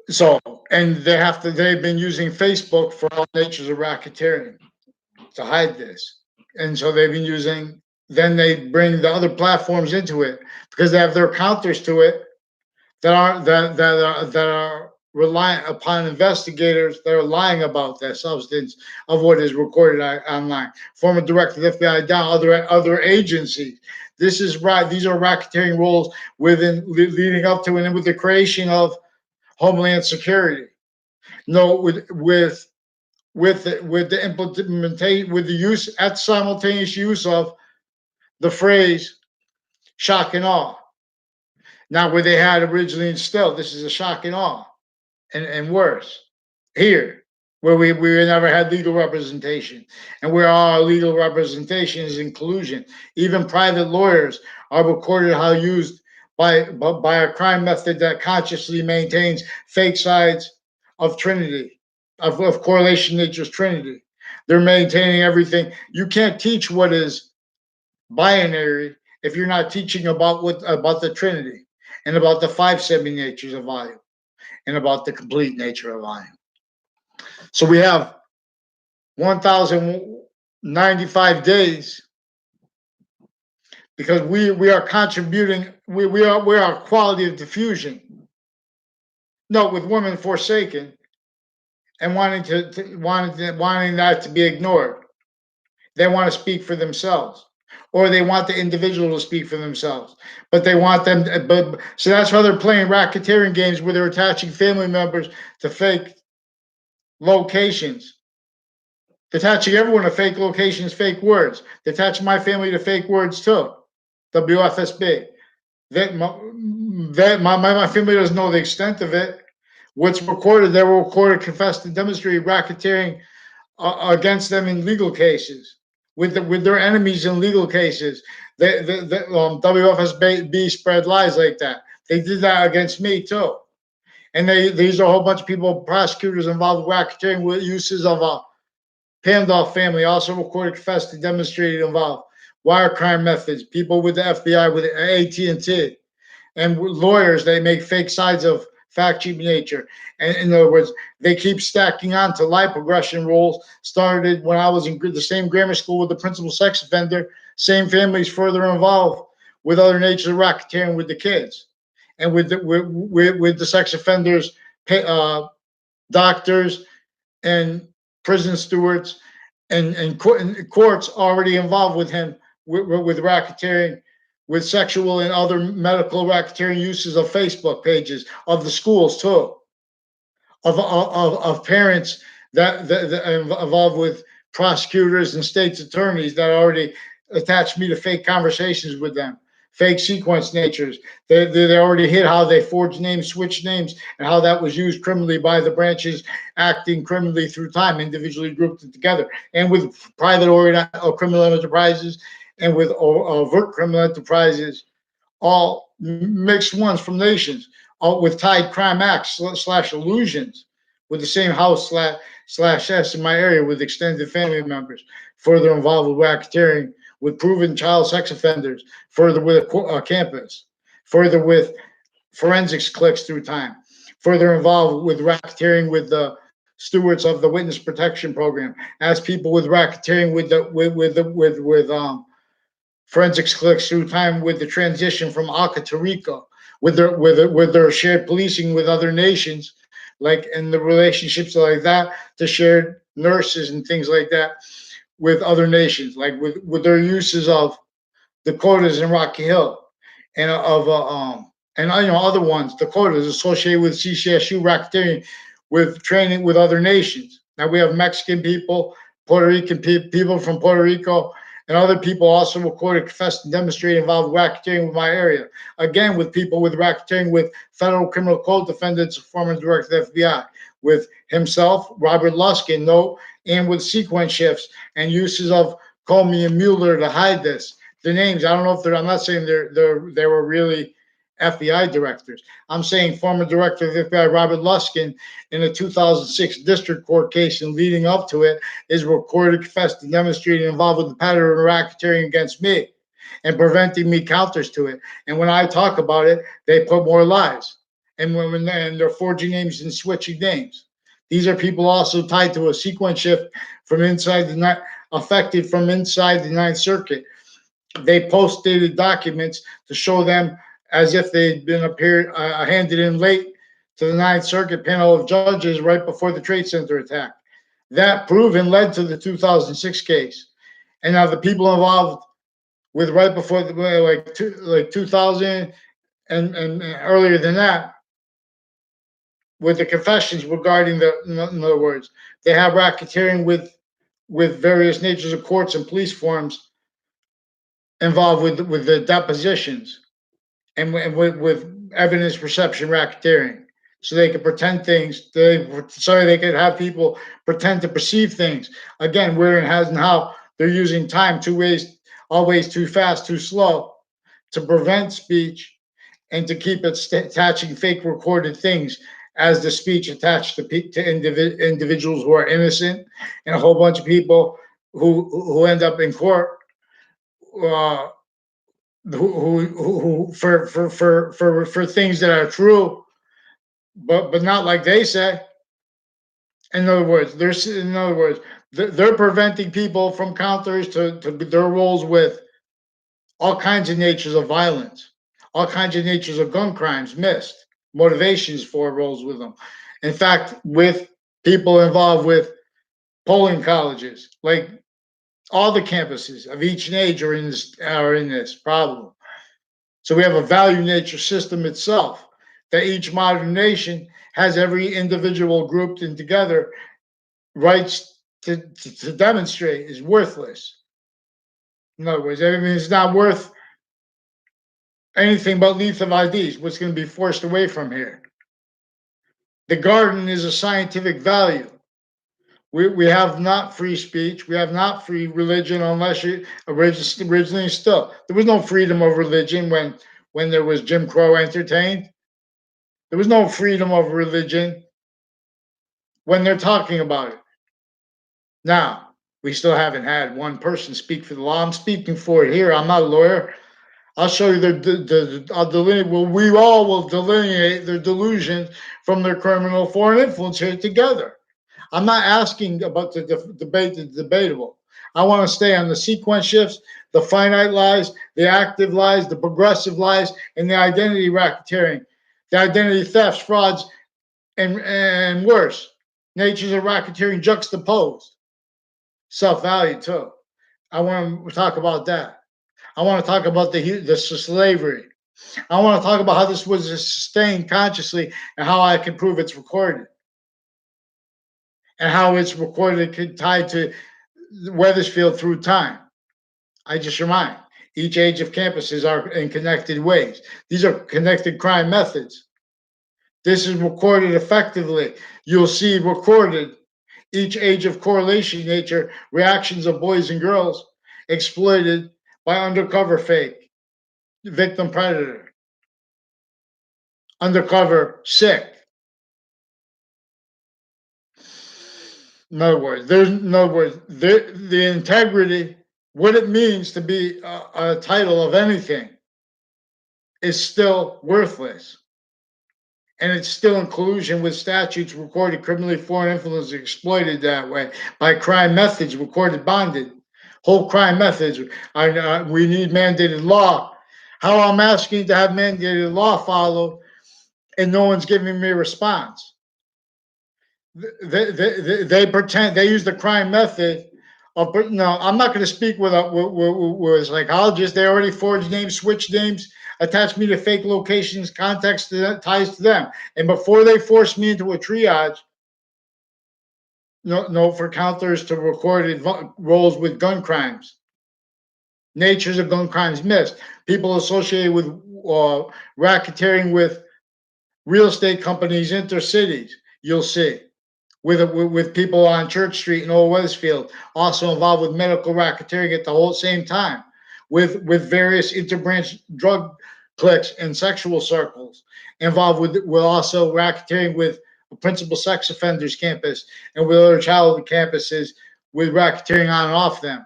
So, and they've been using Facebook for all natures of racketeering to hide this. And so they've been using, then they bring the other platforms into it because they have their counters to it that are reliant upon investigators that are lying about that substance of what is recorded online. Former director of the FBI down other agencies. This is right. These are racketeering roles within leading up to and with the creation of Homeland Security. No, with the implementation, with the use at simultaneous use of the phrase shock and awe. Not where they had originally instilled. This is a shock and awe, and worse. Here, where we never had legal representation, and where our legal representation is inclusion. Even private lawyers are recorded how used by a crime method that consciously maintains fake sides of Trinity, of correlation nature's Trinity. They're maintaining everything. You can't teach what is binary if you're not teaching about the Trinity and about the five semi natures of volume and about the complete nature of volume. So we have 1,095 days because we are contributing. We are quality of diffusion. No, with women forsaken and wanting that to be ignored. They want to speak for themselves, or they want the individual to speak for themselves. But they want them. But so that's why they're playing racketeering games where they're attaching family members to fake locations. Detaching everyone to fake locations, fake words. Detach my family to fake words too. WFSB. My family doesn't know the extent of it. What's recorded, they were recorded, confessed, and demonstrated racketeering against them in legal cases with their enemies in legal cases. WFSB spread lies like that. They did that against me too. And these are a whole bunch of people, prosecutors involved with racketeering with uses of a Pandolph family, also recorded, confessed, and demonstrated involved wire crime methods. People with the FBI, with AT&T, and lawyers, they make fake sides of fact sheet nature. And in other words, they keep stacking on to lie progression rules. Started when I was in the same grammar school with the principal sex offender. Same families further involved with other natures of racketeering with the kids, and with the sex offenders, doctors, and prison stewards, and courts already involved with him with racketeering, with sexual and other medical racketeering uses of Facebook pages, of the schools too, of parents that involved with prosecutors and state's attorneys that already attached me to fake conversations with them, fake sequence natures. They already hit how they forged names, switched names, and how that was used criminally by the branches acting criminally through time, individually grouped together, and with private or criminal enterprises and with overt criminal enterprises, all mixed ones from nations, all with tied crime acts slash illusions, with the same house slash S in my area with extended family members, further involved with racketeering, with proven child sex offenders, further with a campus, further with forensics clicks through time, further involved with racketeering with the stewards of the witness protection program, as people with racketeering with forensics clicks through time with the transition from ACA to RICO, with their shared policing with other nations, like in the relationships like that, to shared nurses and things like that with other nations, like with their uses of the quotas in Rocky Hill and other ones, the quotas associated with CCSU racketeering with training with other nations. Now we have Mexican people, Puerto Rican people from Puerto Rico, and other people also recorded, confessed, and demonstrated involved racketeering with my area. Again, with people with racketeering with federal criminal code defendants, former director of the FBI, with himself, Robert Luskin, and with sequence shifts and uses of Comey and Mueller to hide this. The names, I don't know if they're, I'm not saying they were really FBI directors. I'm saying former director of the FBI Robert Luskin in a 2006 district court case and leading up to it is recorded, confessed, and demonstrated involved with the pattern of racketeering against me and preventing me counters to it. And when I talk about it, they put more lies. And when and they're forging names and switching names. These are people also tied to a sequence shift from inside the affected from inside the Ninth Circuit. They post-dated documents to show them as if they'd been handed in late to the Ninth Circuit panel of judges right before the Trade Center attack. That proven led to the 2006 case. And now the people involved with right before like 2000 and earlier than that, with the confessions regarding in other words, they have racketeering with various natures of courts and police forms involved with the depositions and with evidence perception racketeering, so they could pretend things. So they could have people pretend to perceive things. Again, where and how they're using time two ways, always too fast, too slow, to prevent speech and to keep it attaching fake recorded things as the speech attached to individuals who are innocent, and a whole bunch of people who end up in court who for things that are true, but not like they say. In other words, they're preventing people from counters to their roles with all kinds of natures of violence, all kinds of natures of gun crimes missed, motivations for roles with them. In fact, with people involved with polling colleges, like all the campuses of each age are in this problem. So we have a value nature system itself that each modern nation has every individual grouped in together, rights to demonstrate is worthless. In other words, everything is not worth anything but lethal IDs, what's going to be forced away from here. The garden is a scientific value. We have not free speech. We have not free religion unless you originally still. There was no freedom of religion when there was Jim Crow entertained. There was no freedom of religion when they're talking about it. Now, we still haven't had one person speak for the law. I'm speaking for it here. I'm not a lawyer. I'll show you I'll delineate. Well, we all will delineate their delusions from their criminal foreign influence here together. I'm not asking about the debate, the debatable. I want to stay on the sequence shifts, the finite lies, the active lies, the progressive lies, and the identity racketeering, the identity thefts, frauds, and worse, natures of racketeering juxtaposed. Self-value too. I want to talk about that. I want to talk about the slavery. I want to talk about how this was sustained consciously and how I can prove it's recorded. And how it's recorded tied to Wethersfield through time. I just remind, each age of campuses are in connected ways. These are connected crime methods. This is recorded effectively. You'll see recorded each age of correlation nature, reactions of boys and girls exploited by undercover fake, victim predator, undercover sick. In other words, the integrity, what it means to be a title of anything, is still worthless. And it's still in collusion with statutes recorded criminally foreign influence exploited that way by crime methods recorded bonded. Whole crime methods. We need mandated law. How I'm asking to have mandated law followed, and no one's giving me a response. They pretend they use the crime method of, no, I'm not going to speak with a psychologist. They already forged names, switched names, attached me to fake locations, context ties to them. And before they force me into a triage, no for counters to recorded roles with gun crimes. Natures of gun crimes missed. People associated with racketeering with real estate companies, intercities, you'll see. With people on Church Street in Old Wethersfield, also involved with medical racketeering at the whole same time, with various interbranch drug cliques and sexual circles, involved with also racketeering with a principal sex offenders campus and with other child campuses with racketeering on and off them,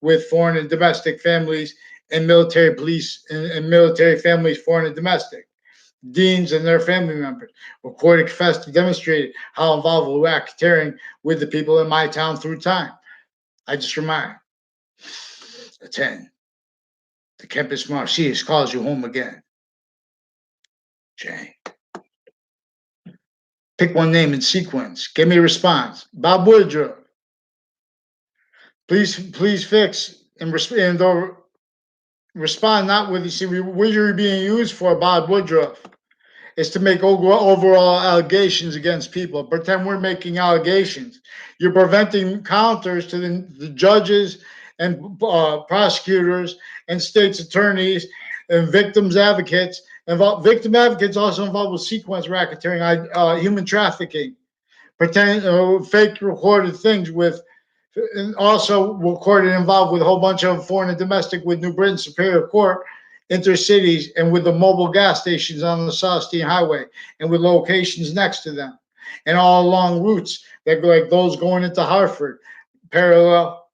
with foreign and domestic families and military police and military families, foreign and domestic. Deans and their family members recorded, confessed, and demonstrated how involved with racketeering with the people in my town through time. I just remind 10. The campus Marcius calls you home again. Jay. Pick one name in sequence. Give me a response. Bob Woodruff. Please fix and respond not with, you see, what you're being used for, Bob Woodruff, is to make overall allegations against people. Pretend we're making allegations. You're preventing counters to the judges and prosecutors and state's attorneys and victims advocates. Victim advocates also involved with sequence racketeering, human trafficking, pretend fake recorded things with, and also recorded involved with a whole bunch of foreign and domestic with New Britain Superior Court, intercities, and with the mobile gas stations on the South Steam Highway, and with locations next to them, and all along routes that go like those going into Hartford, parallel.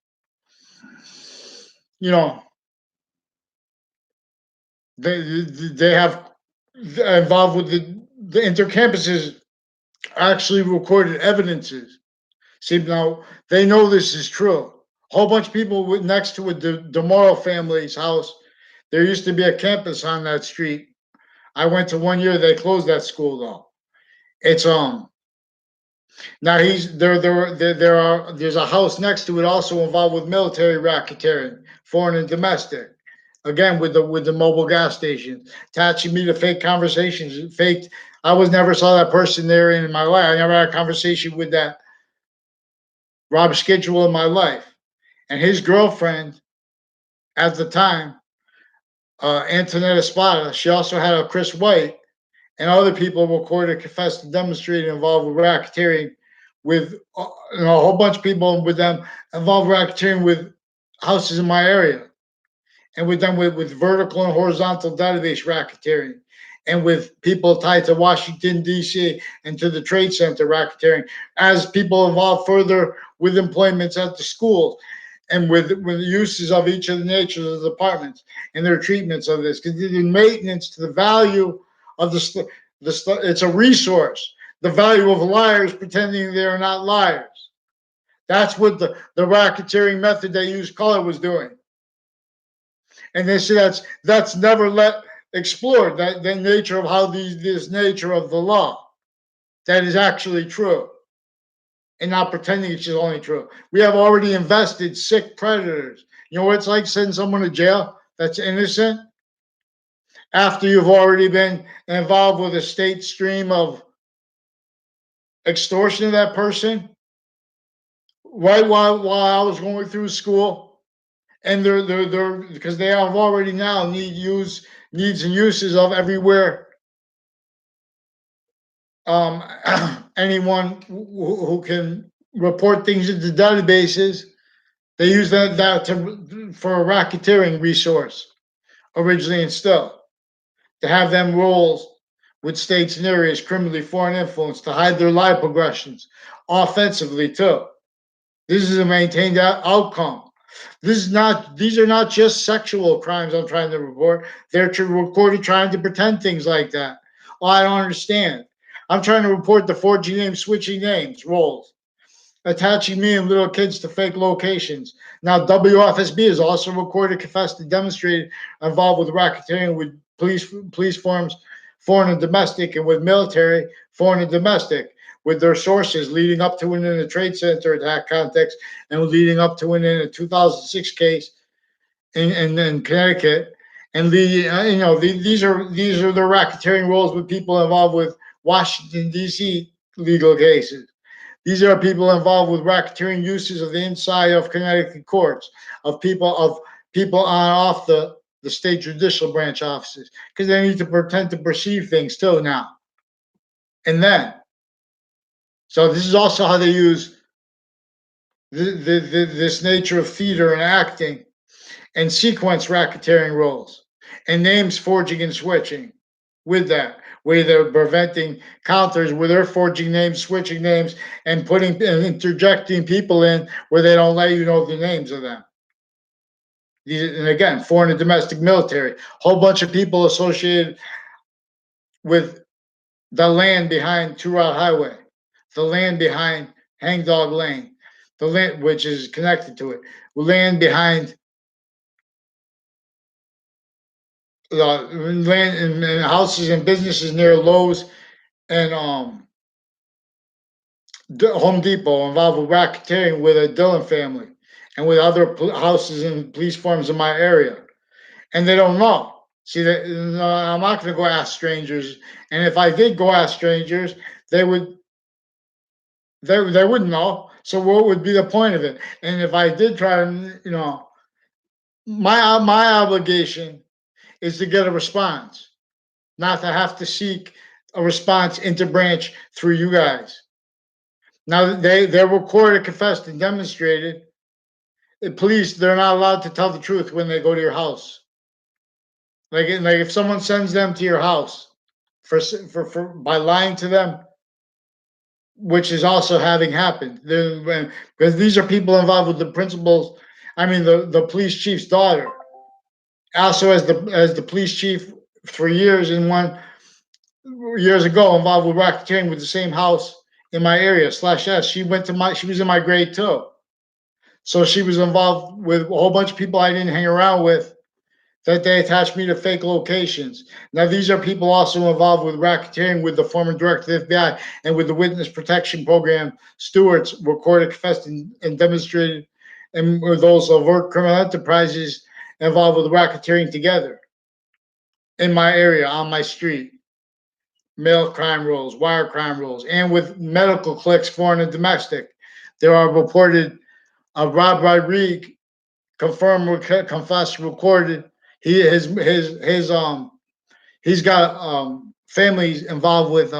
You know, they have involved with the intercampuses actually recorded evidences. See, now they know this is true. A whole bunch of people next to the DeMorrow family's house. There used to be a campus on that street. I went to one year. They closed that school though. It's now there's a house next to it also involved with military racketeering, foreign and domestic. Again with the mobile gas stations, attaching me to fake conversations, faked. I never saw that person there in my life. I never had a conversation with that Rob Schedule in my life. And his girlfriend at the time, Antonetta Espada, she also had a Chris White, and other people recorded, confessed, and demonstrated involved with racketeering with a whole bunch of people with them involved racketeering with houses in my area, and with them with vertical and horizontal database racketeering, and with people tied to Washington, D.C. and to the Trade Center racketeering, as people involved further with employments at the schools and with the uses of each of the natures of the departments and their treatments of this. Because the maintenance to the value of it's a resource. The value of liars pretending they are not liars. That's what the racketeering method they used color was doing. And they say that's never explored, that the nature of how this nature of the law that is actually true, and not pretending it's just only true. We have already invested sick predators. You know what it's like sending someone to jail that's innocent after you've already been involved with a state stream of extortion of that person, right while I was going through school, and they're because they have already now needs and uses of everywhere. Anyone who can report things into databases, they use that for a racketeering resource originally and still, to have them roles with states and areas criminally foreign influence to hide their lie progressions offensively too. This is a maintained outcome. These are not just sexual crimes I'm trying to report. They're recorded trying to pretend things like that. Well, I don't understand. I'm trying to report the forging names, switching names, roles, attaching me and little kids to fake locations. Now, WFSB is also recorded, confessed, and demonstrated involved with racketeering with police forms, foreign and domestic, and with military, foreign and domestic, with their sources leading up to and in the Trade Center attack context, and leading up to and in a 2006 case in Connecticut. And these are the racketeering roles with people involved with Washington, D.C. legal cases. These are people involved with racketeering uses of the inside of Connecticut courts, of people on off the state judicial branch offices, because they need to pretend to perceive things too now. And then, so this is also how they use this nature of theater and acting and sequence racketeering roles. and names forging and switching with that, where they're preventing counters, where they're forging names, switching names, and putting and interjecting people in where they don't let you know the names of them. And again, foreign and domestic military, whole bunch of people associated with the land behind Two Route Highway, the land behind Hangdog Lane, the land which is connected to it, land behind land and houses and businesses near Lowe's and Home Depot involved with racketeering with a Dillon family and with other houses and police farms in my area, and they don't know. See, that no, I'm not going to go ask strangers, and if I did go ask strangers, they would they wouldn't know. So what would be the point of it? And if I did try to, my obligation is to get a response, not to have to seek a response into branch through you guys. Now they're recorded, confessed, and demonstrated. The police, they're not allowed to tell the truth when they go to your house. Like if someone sends them to your house for by lying to them, which is also having happened. Because these are people involved with the principals. I mean, the police chief's daughter, also as the police chief for years, and one years ago involved with racketeering with the same house in my area. Slash S. She was in my grade too. So she was involved with a whole bunch of people I didn't hang around with, that they attached me to fake locations. Now, these are people also involved with racketeering with the former director of the FBI and with the Witness Protection Program stewards, recorded, confessed, and demonstrated, and with those overt criminal enterprises involved with racketeering together in my area, on my street. Mail crime rolls, wire crime rolls, and with medical clicks, foreign and domestic. There are reported Rob Rodriguez confirmed, confessed, recorded. He's got families involved with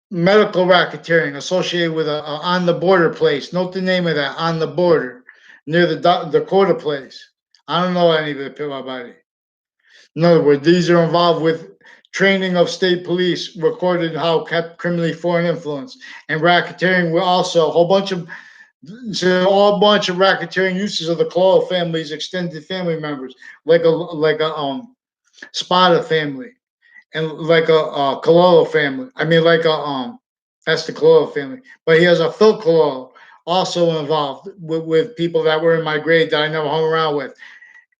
medical racketeering associated with a on the border place. Note the name of that, on the border, near the Dakota place. I don't know any of the people about it. In other words, these are involved with training of state police, recorded how kept criminally foreign influence, and racketeering. We're also a whole bunch of racketeering uses of the Cololo family's extended family members, like a Spada family, and like a Cololo family. I mean, that's the Cololo family. But he has a Phil Cololo also involved with people that were in my grade that I never hung around with,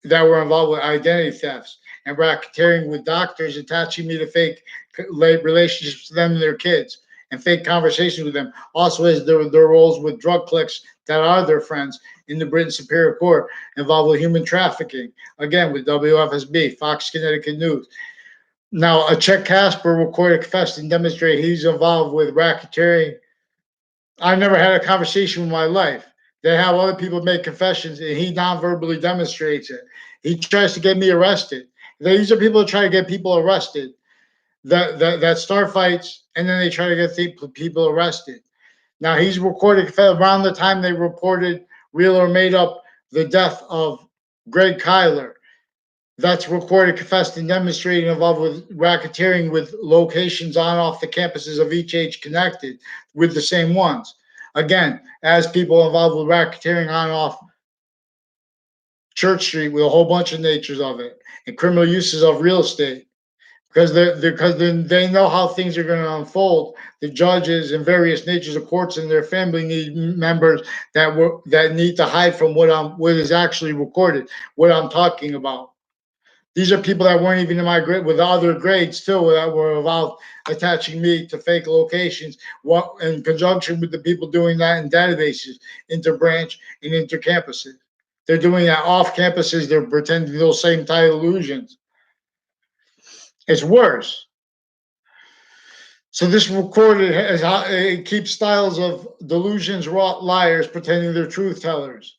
that were involved with identity thefts and racketeering with doctors attaching me to fake relationships to them and their kids, and fake conversations with them. Also, as their roles with drug clicks that are their friends in the Britain Superior Court, involved with human trafficking, again with WFSB, Fox Connecticut News. Now, a Chet Casper recorded, confessed, and demonstrated he's involved with racketeering. I've never had a conversation in my life. They have other people make confessions, and he non-verbally demonstrates it. He tries to get me arrested. These are people that try to get people arrested, that start fights, and then they try to get people arrested. Now, he's recorded around the time they reported, real or made up, the death of Greg Kyler. That's recorded, confessed, and demonstrated involved with racketeering with locations on off the campuses of each age connected with the same ones. Again, as people involved with racketeering on off Church Street with a whole bunch of natures of it, and criminal uses of real estate, because they know how things are going to unfold. The judges and various natures of courts and their family need members that need to hide from what is actually recorded, what I'm talking about. These are people that weren't even in my grade, with other grades too, that were involved attaching me to fake locations, in conjunction with the people doing that in databases, interbranch and intercampuses. They're doing that off campuses. They're pretending those same type illusions. It's worse. So this recorded it keeps styles of delusions, wrought liars, pretending they're truth tellers.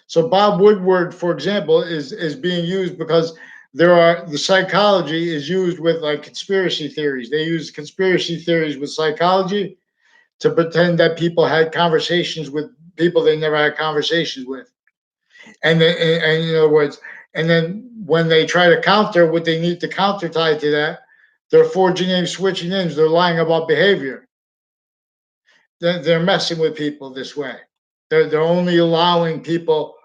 So Bob Woodward, for example, is being used because the psychology is used with like conspiracy theories. They use conspiracy theories with psychology to pretend that people had conversations with people they never had conversations with. And in other words, And then when they try to counter what they need to counter tied to that, they're forging names, switching names, they're lying about behavior. They're messing with people this way. They're only allowing people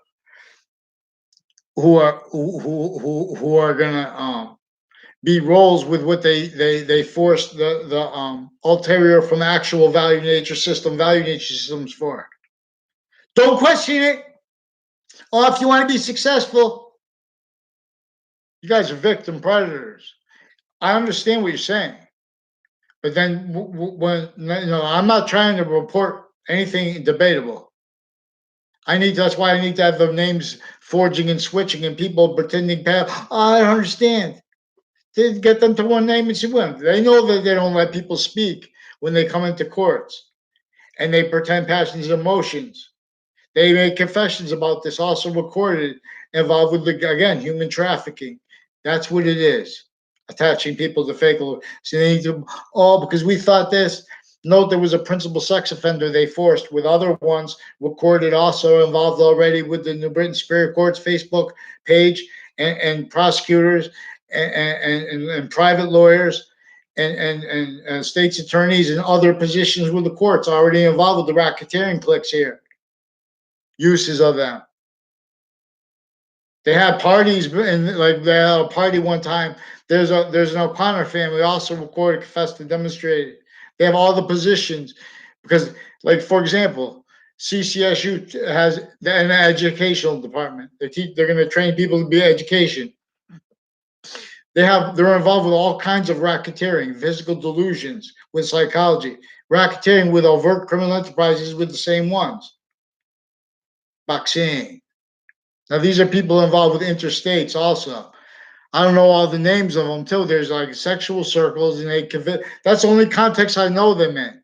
who are gonna be roles with what they force the ulterior from actual value nature systems for. Don't question it. Oh, if you want to be successful, you guys are victim predators. I understand what you're saying, but then when I'm not trying to report anything debatable. That's why I need to have the names forging and switching and people pretending. Oh, I don't understand. To get them to one name and see when they know that they don't let people speak when they come into courts, and they pretend passions and emotions. They make confessions about this, also recorded, involved with again human trafficking. That's what it is. Attaching people to fake. So they need to. Oh, because we thought this. Note there was a principal sex offender they forced, with other ones recorded, also involved already with the New Britain Superior Court's Facebook page, and prosecutors and private lawyers and state's attorneys and other positions with the courts already involved with the racketeering cliques here. Uses of them. They had parties, and like they had a party one time. There's an O'Connor family also recorded, confessed, and demonstrated. They have all the positions because, like for example, CCSU has an educational department. They're going to train people to be education. They're involved with all kinds of racketeering, physical delusions with psychology, racketeering with overt criminal enterprises with the same ones. Boxing. Now these are people involved with interstates also. I don't know all the names of them too. There's like sexual circles, and that's the only context I know them in.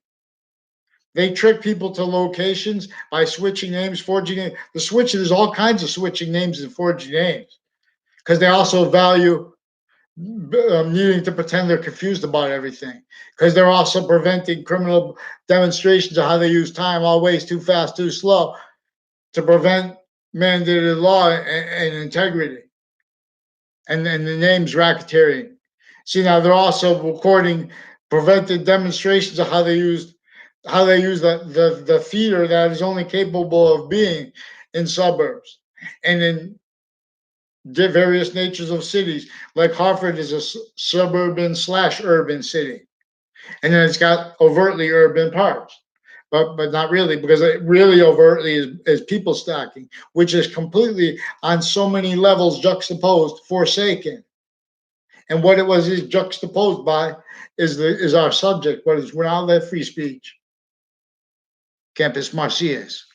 They trick people to locations by switching names, forging names. There's all kinds of switching names and forging names because they also value needing to pretend they're confused about everything because they're also preventing criminal demonstrations of how they use time, always too fast, too slow, to prevent mandated law and integrity. And the name's racketeering. See, now they're also recording prevented demonstrations of how they use the theater that is only capable of being in suburbs and in various natures of cities. Like Hartford is a suburban / urban city, and then it's got overtly urban parts. But not really, because it really overtly is people stacking, which is completely on so many levels juxtaposed, forsaken. And what it was is juxtaposed by is our subject, what is we're not let free speech. Campus Marcias.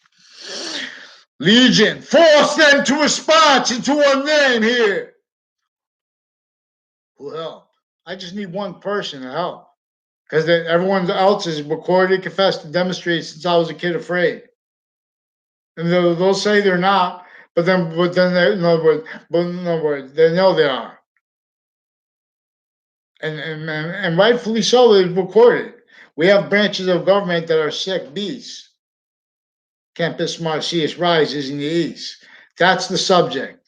Legion, force them to response into one name here. Who help? I just need one person to help. Because everyone else is recorded, confessed, and demonstrated since I was a kid afraid. And they'll say they're not, but then they, in other words, they know they are. And rightfully so, they're recorded. We have branches of government that are sick beasts. Campus Marcius rises in the east. That's the subject.